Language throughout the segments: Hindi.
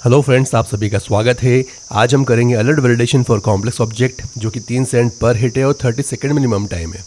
हेलो फ्रेंड्स, आप सभी का स्वागत है। आज हम करेंगे alert validation for complex object, जो कि 3 सेकंड पर हिट है और 30 सेकंड मिनिमम टाइम है।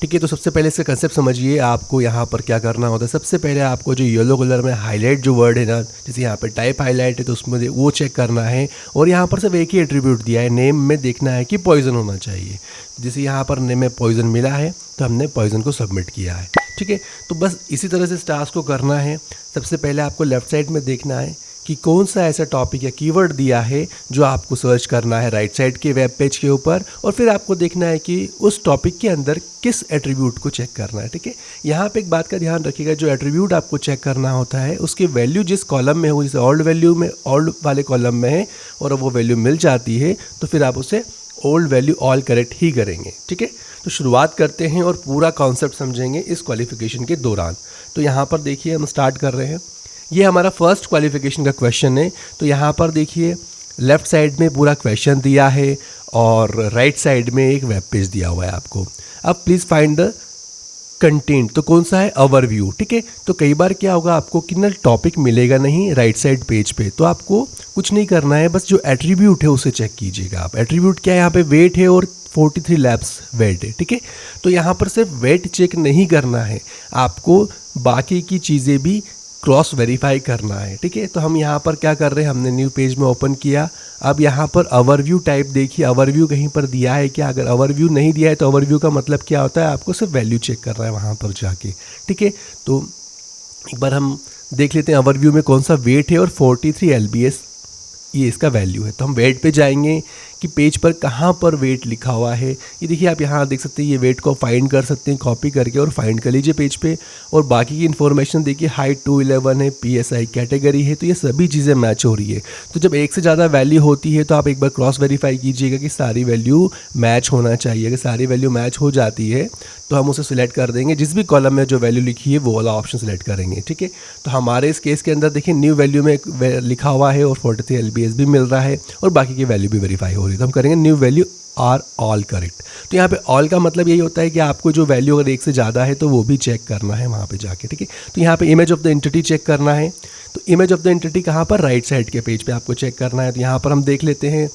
ठीक है, तो सबसे पहले इसका कंसेप्ट समझिए। आपको यहाँ पर क्या करना होता है, सबसे पहले आपको जो येलो कलर में हाईलाइट जो वर्ड है ना, जैसे यहाँ पे टाइप हाईलाइट है तो उसमें वो चेक करना है। और यहाँ पर सिर्फ एक ही एट्रीब्यूट दिया है, नेम में देखना है कि पॉइजन होना चाहिए। जैसे यहाँ पर नेम में पॉइजन मिला है तो हमने पॉइजन को सबमिट किया है। ठीक है, तो बस इसी तरह से इस टास्क को करना है। सबसे पहले आपको लेफ्ट साइड में देखना है कि कौन सा ऐसा टॉपिक या कीवर्ड दिया है जो आपको सर्च करना है राइट साइड के वेब पेज के ऊपर, और फिर आपको देखना है कि उस टॉपिक के अंदर किस एट्रीब्यूट को चेक करना है। ठीक है, यहाँ पे एक बात का ध्यान रखिएगा, जो एट्रीब्यूट आपको चेक करना होता है उसकी वैल्यू जिस कॉलम में हो, जैसे ओल्ड वैल्यू में ओल्ड वाले कॉलम में है और अब वो वैल्यू मिल जाती है तो फिर आप उसे ओल्ड वैल्यू ऑल करेक्ट ही करेंगे। ठीक है, तो शुरुआत करते हैं और पूरा कॉन्सेप्ट समझेंगे इस क्वालिफिकेशन के दौरान। तो यहाँ पर देखिए हम स्टार्ट कर रहे हैं। ये हमारा फर्स्ट क्वालिफिकेशन का क्वेश्चन है। तो यहाँ पर देखिए लेफ़्ट साइड में पूरा क्वेश्चन दिया है और राइट साइड में एक वेब पेज दिया हुआ है आपको। अब प्लीज़ फाइंड द कंटेंट, तो कौन सा है, ओवरव्यू। ठीक है, तो कई बार क्या होगा आपको कि ना टॉपिक मिलेगा नहीं राइट साइड पेज पे, तो आपको कुछ नहीं करना है, बस जो एट्रीब्यूट है उसे चेक कीजिएगा आप। एट्रीब्यूट क्या है, यहाँ पे वेट है और 43 लैप्स वेट है। ठीक है, तो यहाँ पर सिर्फ वेट चेक नहीं करना है, आपको बाकी की चीज़ें भी क्रॉस वेरीफाई करना है। ठीक है, तो हम यहाँ पर क्या कर रहे हैं, हमने न्यू पेज में ओपन किया। अब यहाँ पर ओवरव्यू टाइप देखिए, ओवरव्यू कहीं पर दिया है क्या? अगर ओवरव्यू नहीं दिया है तो ओवरव्यू का मतलब क्या होता है, आपको सिर्फ वैल्यू चेक करना है वहाँ पर जाके। ठीक है, तो एक बार हम देख लेते हैं ओवरव्यू में कौन सा वेट है और 43 LBS ये इसका वैल्यू है। तो हम वेट पे जाएंगे कि पेज पर कहाँ पर वेट लिखा हुआ है। ये देखिए आप यहाँ देख सकते हैं, ये वेट को फाइंड कर सकते हैं, कॉपी करके और फाइंड कर लीजिए पेज पे। और बाकी की इन्फॉर्मेशन देखिए, हाइट 211 है, PSI कैटेगरी है, तो ये सभी चीज़ें मैच हो रही है। तो जब एक से ज़्यादा वैल्यू होती है तो आप एक बार क्रॉस वेरीफाई कीजिएगा कि सारी वैल्यू मैच होना चाहिए। अगर सारी वैल्यू मैच हो जाती है तो हम उसे सिलेक्ट कर देंगे, जिस भी कॉलम में जो वैल्यू लिखी है वो वाला ऑप्शन सेलेक्ट करेंगे। ठीक है, तो हमारे इस केस के अंदर देखिए न्यू वैल्यू में लिखा हुआ है और 43 LBS भी मिल रहा है और बाकी की वैल्यू भी वेरीफाई हो रही है। तो हम करेंगे new value are all correct. तो यहाँ पे ऑल का मतलब यही होता है कि आपको जो वैल्यू अगर एक से ज़्यादा है तो वो भी चेक करना है वहाँ पे जाके। ठीक है, तो यहाँ पे image of the entity check करना है। तो इमेज ऑफ द एंटिटी कहाँ पर, राइट साइड के पेज पे आपको चेक करना है। तो यहाँ पर हम देख लेते हैं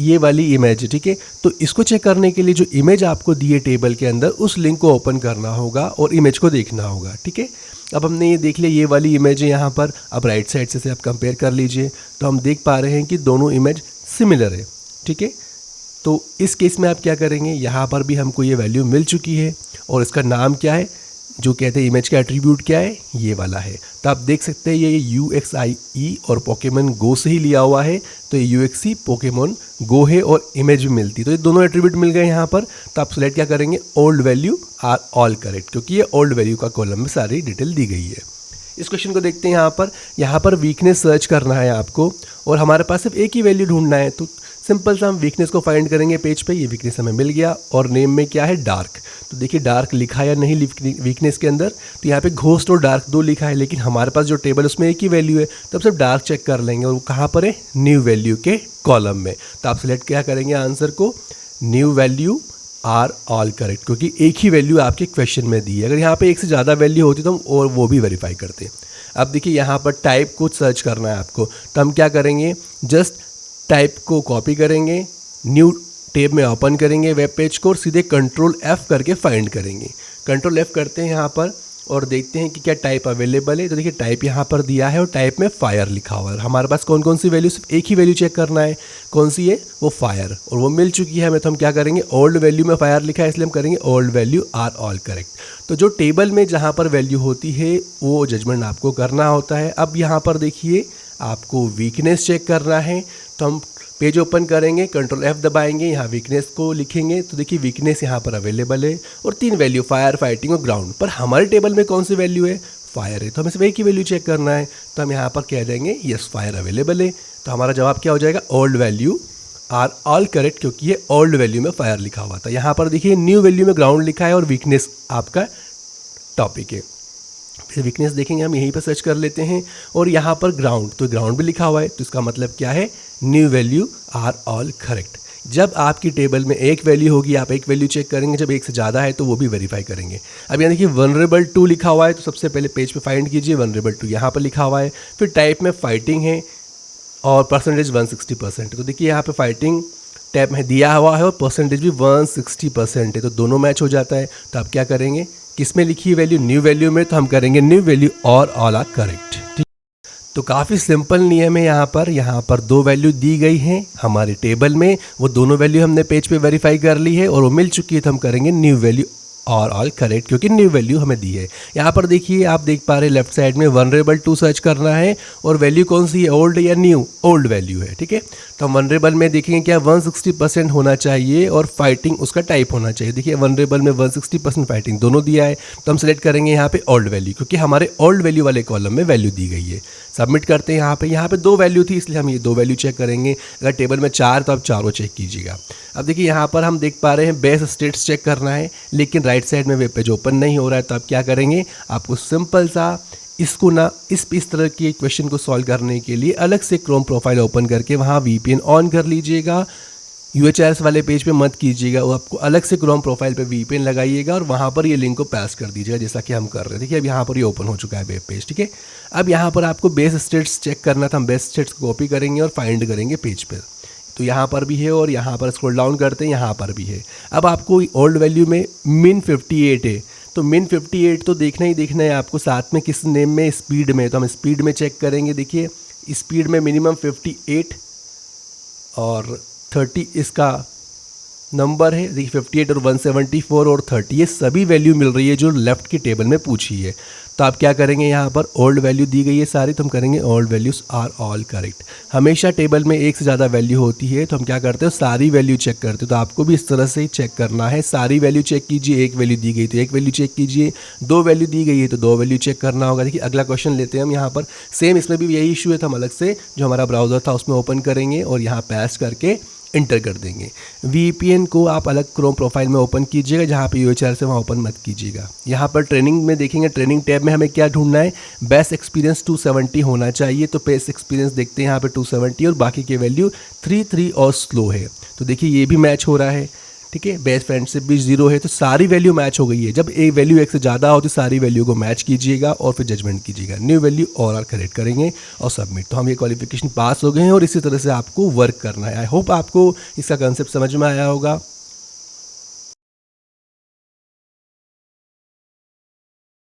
ये वाली इमेज। ठीक है, तो इसको चेक करने के लिए जो इमेज आपको दी है टेबल के अंदर, उस लिंक को ओपन करना होगा और इमेज को देखना होगा। ठीक है, अब हमने ये देख लिया, ये वाली इमेज है यहाँ पर। अब राइट साइड से आप कंपेयर कर लीजिए तो हम देख पा रहे हैं कि दोनों इमेज सिमिलर है। ठीक है, तो इस केस में आप क्या करेंगे, यहाँ पर भी हमको ये वैल्यू मिल चुकी है और इसका नाम क्या है, जो कहते हैं इमेज का एट्रीब्यूट क्या है, ये वाला है। तो आप देख सकते हैं ये UXIE और पोकेमॉन गो से ही लिया हुआ है। तो ये UXE पोकेमॉन गो है और इमेज भी मिलती, तो ये दोनों एट्रीब्यूट मिल गए यहाँ पर। तो आप सिलेक्ट क्या करेंगे, old value are all correct, क्योंकि ये ओल्ड वैल्यू का कॉलम में सारी डिटेल दी गई है। इस क्वेश्चन को देखते हैं। यहाँ पर वीकनेस सर्च करना है आपको और हमारे पास सिर्फ एक ही वैल्यू ढूंढना है। तो सिंपल सा हम वीकनेस को फाइंड करेंगे पेज पे। ये वीकनेस हमें मिल गया और नेम में क्या है, डार्क। तो देखिए डार्क लिखा या नहीं वीकनेस के अंदर, तो यहाँ पे घोस्ट और डार्क दो लिखा है, लेकिन हमारे पास जो टेबल उसमें एक ही वैल्यू है, तो अब सिर्फ डार्क चेक कर लेंगे और वो कहाँ पर है, न्यू वैल्यू के कॉलम में। तो आप सिलेक्ट क्या करेंगे आंसर को, new value are all correct, क्योंकि एक ही वैल्यू आपके क्वेश्चन में दी है। अगर यहाँ पे एक से ज़्यादा वैल्यू होती तो हम और वो भी वेरीफाई करते। अब देखिए यहाँ पर टाइप को सर्च करना है आपको, तो हम क्या करेंगे, जस्ट टाइप को कॉपी करेंगे, न्यू टैब में ओपन करेंगे वेब पेज को और सीधे कंट्रोल F करके फाइंड करेंगे। कंट्रोल F करते हैं यहाँ पर और देखते हैं कि क्या टाइप अवेलेबल है। तो देखिए टाइप यहाँ पर दिया है और टाइप में फायर लिखा हुआ है। हमारे पास कौन कौन सी वैल्यू, सिर्फ एक ही वैल्यू चेक करना है, कौन सी है, वो फायर, और वो मिल चुकी है हमें। तो हम क्या करेंगे, ओल्ड वैल्यू में फायर लिखा है इसलिए हम करेंगे old value are all correct. तो जो टेबल में जहाँ पर वैल्यू होती है वो जजमेंट आपको करना होता है। अब यहाँ पर देखिए आपको वीकनेस चेक करना है, तो हम पेज ओपन करेंगे, कंट्रोल F दबाएंगे, यहाँ वीकनेस को लिखेंगे। तो देखिए वीकनेस यहाँ पर अवेलेबल है और 3 वैल्यू, फायर, फाइटिंग और ग्राउंड। पर हमारे टेबल में कौन सी वैल्यू है, फायर है, तो हमें सिर्फ एक ही वैल्यू चेक करना है। तो हम यहाँ पर कह देंगे यस फायर अवेलेबल है। तो हमारा जवाब क्या हो जाएगा, old value are all correct, क्योंकि ये ओल्ड वैल्यू में फायर लिखा हुआ था। यहाँ पर देखिए न्यू वैल्यू में ग्राउंड लिखा है और वीकनेस आपका टॉपिक है। फिर वीकनेस देखेंगे, हम यहीं पर सर्च कर लेते हैं और यहाँ पर ग्राउंड, तो ग्राउंड भी लिखा हुआ है, तो इसका मतलब क्या है, new value are all correct. जब आपकी टेबल में एक वैल्यू होगी आप एक वैल्यू चेक करेंगे, जब एक से ज़्यादा है तो वो भी वेरीफाई करेंगे। अब यहाँ देखिए वनरेबल 2 लिखा हुआ है, तो सबसे पहले पेज पे फाइंड कीजिए वनरेबल 2, यहाँ पर लिखा हुआ है। फिर टाइप में फाइटिंग है, और परसेंटेज 160%। तो देखिए यहाँ पे फाइटिंग टैब में दिया हुआ है और परसेंटेज भी 160% है, तो दोनों मैच हो जाता है। तो आप क्या करेंगे, किस में लिखी है वैल्यू, न्यू वैल्यू में, तो हम करेंगे न्यू वैल्यू और ऑल आर करेक्ट। ठीक, तो काफ़ी सिंपल नियम है। यहाँ पर दो वैल्यू दी गई हैं हमारे टेबल में, वो दोनों वैल्यू हमने पेज पे वेरीफाई कर ली है और वो मिल चुकी है, तो हम करेंगे न्यू वैल्यू और ऑल करेक्ट, क्योंकि न्यू वैल्यू हमें दी है। यहाँ पर देखिए, आप देख पा रहे हैं लेफ्ट साइड में वनरेबल टू सर्च करना है और वैल्यू कौन सी है, ओल्ड या न्यू, ओल्ड वैल्यू है। ठीक है, तो हम वनरेबल में देखेंगे क्या 160% होना चाहिए और फाइटिंग उसका टाइप होना चाहिए। देखिए वनरेबल में 160% फाइटिंग दोनों दिया है, तो हम सेलेक्ट करेंगे यहाँ पे ओल्ड वैल्यू, क्योंकि हमारे ओल्ड वैल्यू वाले कॉलम में वैल्यू दी गई है। सबमिट करते हैं। यहाँ पे दो वैल्यू थी, इसलिए हम ये दो वैल्यू चेक करेंगे। अगर टेबल में 4 तो आप चारों चेक कीजिएगा। अब देखिए यहाँ पर हम देख पा रहे हैं बेस स्टेट्स चेक करना है, लेकिन राइट साइड में वेब पेज ओपन नहीं हो रहा है। तो आप क्या करेंगे, आपको सिंपल सा इसको ना इस तरह की क्वेश्चन को सॉल्व करने के लिए अलग से क्रोम प्रोफाइल ओपन करके वहाँ VPN ऑन कर लीजिएगा। UHRS वाले पेज पे मत कीजिएगा, वो आपको अलग से क्रोम प्रोफाइल पे VPN लगाइएगा और वहाँ पर ये लिंक को पास कर दीजिएगा, जैसा कि हम कर रहे थे। देखिए अब यहाँ पर ये ओपन हो चुका है वेब पेज। ठीक है, अब यहाँ पर आपको बेस स्टेट्स चेक करना था, हम बेस स्टेट्स को कॉपी करेंगे और फाइंड करेंगे पेज पर। तो यहाँ पर भी है और यहाँ पर स्क्रॉल डाउन करते हैं, यहाँ पर भी है। अब आपको ओल्ड वैल्यू में min 58 है, तो min 58 तो देखना ही देखना है आपको, साथ में किस नेम में, स्पीड में। तो हम स्पीड में चेक करेंगे। देखिए स्पीड में मिनिमम 58 और 30 इसका नंबर है। देखिए 58 और 174 और 30 ये सभी वैल्यू मिल रही है जो लेफ़्ट की टेबल में पूछी है। तो आप क्या करेंगे, यहाँ पर ओल्ड वैल्यू दी गई है सारी, तो हम करेंगे old values are all correct. हमेशा टेबल में एक से ज़्यादा वैल्यू होती है, तो हम क्या करते हैं, सारी वैल्यू चेक करते हैं। तो आपको भी इस तरह से ही चेक करना है, सारी वैल्यू चेक कीजिए। एक वैल्यू दी गई तो एक वैल्यू चेक कीजिए, दो वैल्यू दी गई है तो दो वैल्यू चेक करना होगा। देखिए अगला क्वेश्चन लेते हैं हम यहाँ पर, सेम इसमें भी यही इशू है, तो हम अलग से जो हमारा ब्राउज़र था उसमें ओपन करेंगे और यहाँ पेस्ट करके इंटर कर देंगे। VPN को आप अलग क्रोम प्रोफाइल में ओपन कीजिएगा, जहाँ पे UHRS से वहाँ ओपन मत कीजिएगा। यहाँ पर ट्रेनिंग में देखेंगे, ट्रेनिंग टैब में हमें क्या ढूंढना है, बेस्ट एक्सपीरियंस 270 होना चाहिए। तो बेस्ट एक्सपीरियंस देखते हैं यहाँ पे 270 और बाकी के वैल्यू 3 और स्लो है। तो देखिए ये भी मैच हो रहा है। ठीक है, बेस्ट फ्रेंडशिप भी 0 है, तो सारी वैल्यू मैच हो गई है। जब एक वैल्यू एक से ज़्यादा हो तो सारी वैल्यू को मैच कीजिएगा और फिर जजमेंट कीजिएगा, न्यू वैल्यू और आर करेक्ट करेंगे और सबमिट। तो हम ये क्वालिफिकेशन पास हो गए हैं और इसी तरह से आपको वर्क करना है। आई होप आपको इसका कंसेप्ट समझ में आया होगा।